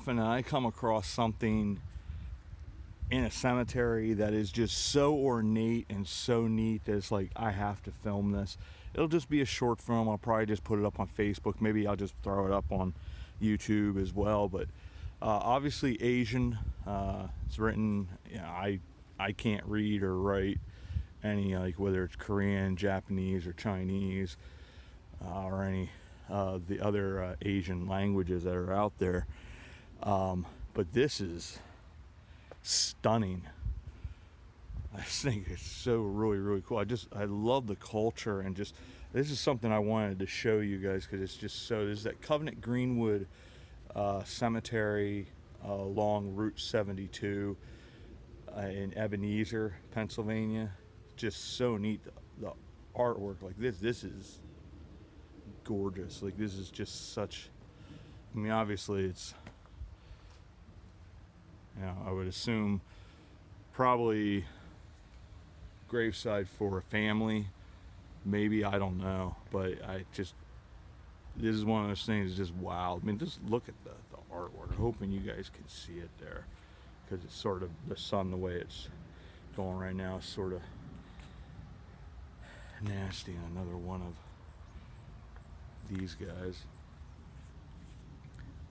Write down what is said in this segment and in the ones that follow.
often I come across something in a cemetery that is just so ornate and so neat that it's like, I have to film this. It'll just be a short film. I'll probably just put it up on Facebook. Maybe I'll just throw it up on YouTube as well. But obviously Asian, it's written, you know, I can't read or write any, like whether it's Korean, Japanese, or Chinese, or any the other Asian languages that are out there. But this is stunning. I think it's so really cool. I love the culture, and just this is something I wanted to show you guys because it's just so. There's that Covenant Greenwood Cemetery along Route 72 in Ebenezer, Pennsylvania. Just so neat. The artwork like this is gorgeous. Like, this is just such, I mean, obviously it's, you know, I would assume probably graveside for a family, maybe, I don't know, but this is one of those things that's just wow. I mean, just look at the artwork. I'm hoping you guys can see it there, because it's sort of, the sun, the way it's going right now, is sort of nasty. Another one of these guys.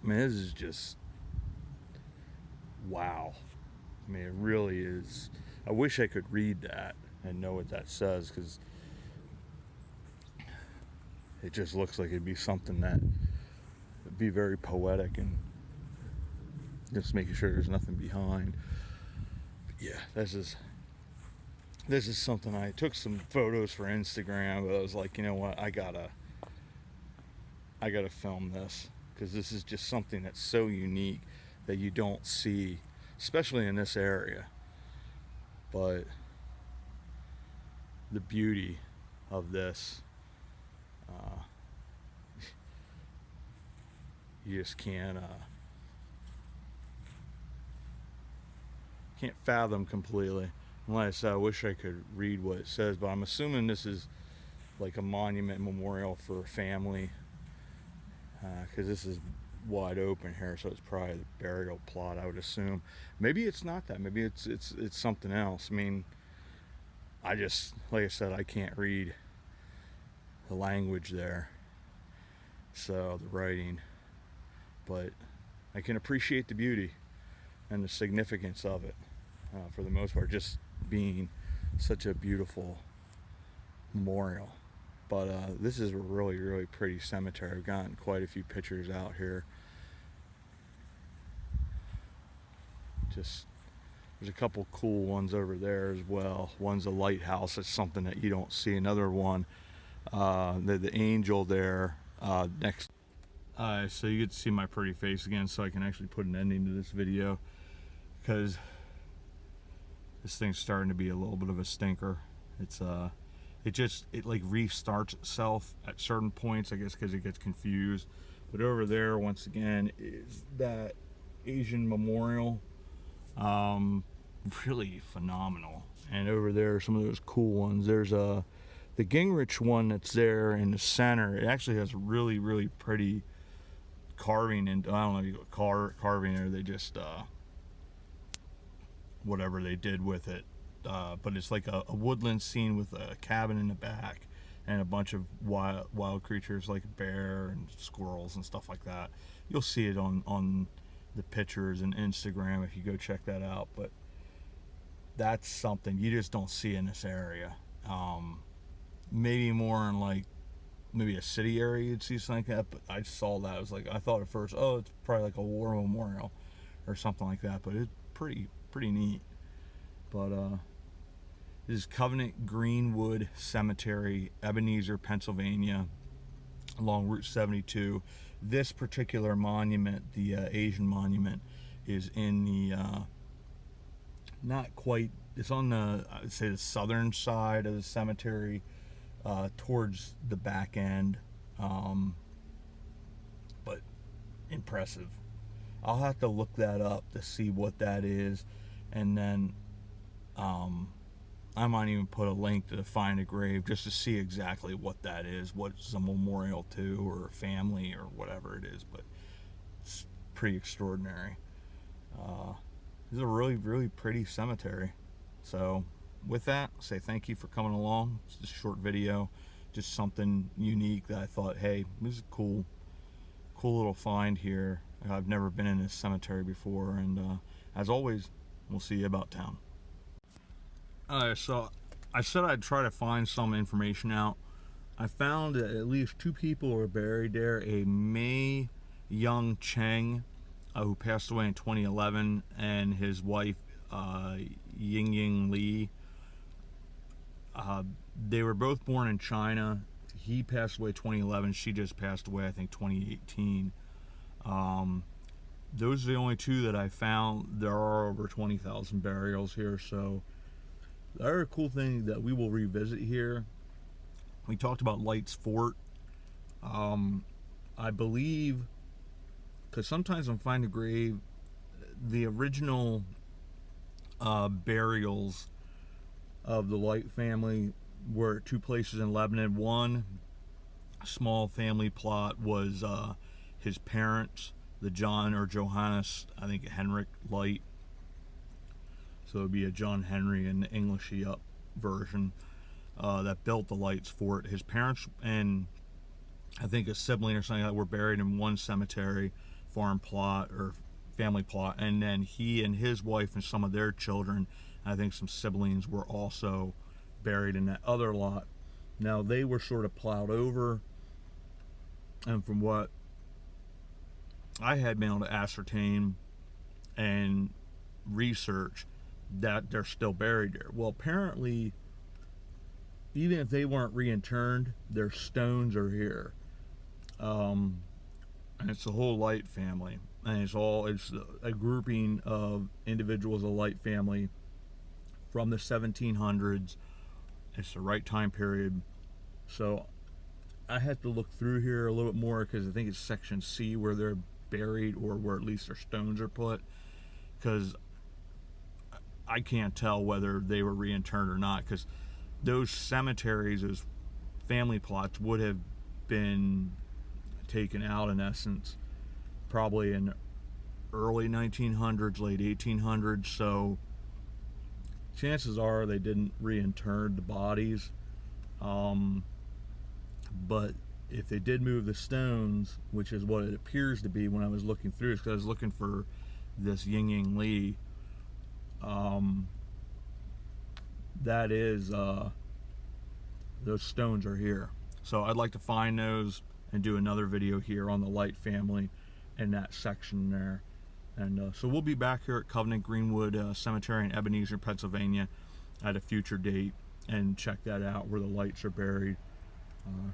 I mean, this is just wow. I mean, it really is. I wish I could read that and know what that says, because it just looks like it'd be something that would be very poetic, and just making sure there's nothing behind. But yeah, this is something. I took some photos for Instagram, but I was like, you know what, I gotta film this, because this is just something that's so unique that you don't see, especially in this area. But the beauty of this, you just can't fathom completely. Unless I wish I could read what it says, but I'm assuming this is like a monument memorial for a family, because this is wide open here, so it's probably the burial plot, I would assume. Maybe it's not that. Maybe it's something else. I mean, I just, like I said, I can't read the language there, so the writing, but I can appreciate the beauty and the significance of it, for the most part, just being such a beautiful memorial. But this is a really pretty cemetery. I've gotten quite a few pictures out here. Just, there's a couple cool ones over there as well. One's a lighthouse. It's something that you don't see. Another one, the angel there next. So you get to see my pretty face again, so I can actually put an ending to this video, because this thing's starting to be a little bit of a stinker. It's it like restarts itself at certain points, I guess, because it gets confused. But over there, once again, is that Asian memorial. Really phenomenal. And over there are some of those cool ones. There's the Gingrich one that's there in the center. It actually has really pretty carving, and I don't know if you go carving, or they just whatever they did with it, but it's like a woodland scene with a cabin in the back and a bunch of wild creatures like a bear and squirrels and stuff like that. You'll see it on the pictures and Instagram if you go check that out. But that's something you just don't see in this area. Maybe more in like maybe a city area you'd see something like that, but I saw that, I was like, I thought at first, oh, it's probably like a war memorial or something like that, but it's pretty neat. But this is Covenant Greenwood Cemetery, Ebenezer, Pennsylvania, along Route 72. This particular monument, the Asian monument, is in the not quite, it's on the, I would say, the southern side of the cemetery, towards the back end, but impressive. I'll have to look that up to see what that is, and then I might even put a link to Find a Grave just to see exactly what that is, what it's a memorial to, or a family, or whatever it is. But it's pretty extraordinary. This is a really, really pretty cemetery. So with that, say thank you for coming along. It's just a short video, just something unique that I thought, hey, this is a cool little find here. I've never been in this cemetery before, and as always, we'll see you about town. So I said I'd try to find some information out. I found that at least 2 people were buried there. A Mei Young Cheng, who passed away in 2011, and his wife, Ying Li. They were both born in China. He passed away 2011. She just passed away, I think, 2018. Those are the only 2 that I found. There are over 20,000 burials here, so the other cool thing that we will revisit here, we talked about Lights Fort. I believe, because sometimes I'm finding a grave, the original burials of the Light family were at 2 places in Lebanon. One small family plot was his parents, the John or Johannes, I think Henrik Light. So it would be a John Henry in the Englishy up version, that built the Lights Fort. His parents and I think a sibling or something like that were buried in one cemetery, farm plot or family plot, and then he and his wife and some of their children, I think some siblings, were also buried in that other lot. Now they were sort of plowed over, and from what I had been able to ascertain and research, that they're still buried there. Well, apparently, even if they weren't reinterred, their stones are here. And it's the whole Light family, and it's a grouping of individuals of the Light family from the 1700s. It's the right time period. So I had to look through here a little bit more, because I think it's section C where they're buried, or where at least their stones are put, because I can't tell whether they were reinterred or not, because those cemeteries, those family plots, would have been taken out in essence probably in early 1900s, late 1800s. So chances are they didn't reinter the bodies. But if they did move the stones, which is what it appears to be when I was looking through, because I was looking for this Ying Li, that is, those stones are here. So I'd like to find those and do another video here on the Light family in that section there. And so we'll be back here at Covenant Greenwood Cemetery in Ebenezer, Pennsylvania at a future date, and check that out where the Lights are buried.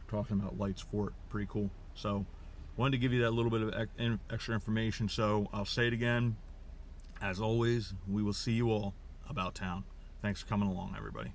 Talking about Lights Fort, pretty cool. So wanted to give you that little bit of extra information. So I'll say it again, as always, we will see you all about town. Thanks for coming along, everybody.